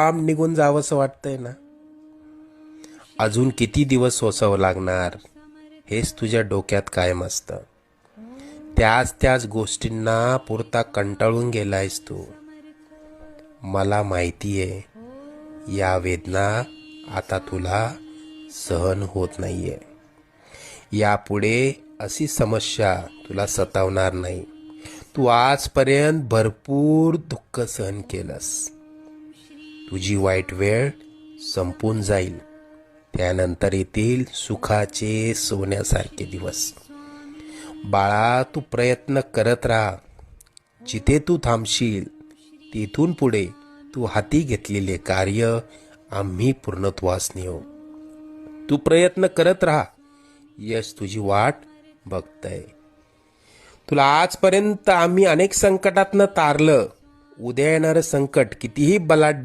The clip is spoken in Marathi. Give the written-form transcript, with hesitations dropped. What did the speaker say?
लांब निघून जावंसं वाटतंय ना? अजून किती दिवस सोसावं लागणार हेच तुझ्या डोक्यात कायम असतं. त्याच गोष्टींना पुरता कंटाळून गेलायस तू. मला माहितीये या वेदना आता तुला सहन होत नाहीये. यापुढे अशी समस्या तुला सतावणार नाही. तू आजपर्यंत भरपूर दुःख सहन केलंस. तुझी वाईट वेळ संपून जाईल. त्यानंतर येतील सुखाचे सोन्यासारखे दिवस. बाळा, तू प्रयत्न करत राहा. जिथे तू थांबशील तिथून पुढे तू हाती घेतलेले कार्य आम्ही पूर्णत्वास नेऊ. तू प्रयत्न करत राहा. यश तुझी वाट बघतय. तुला आजपर्यंत आम्ही अनेक संकटातनं तारलं. उद्या येणारं संकट कितीही बलाढ्य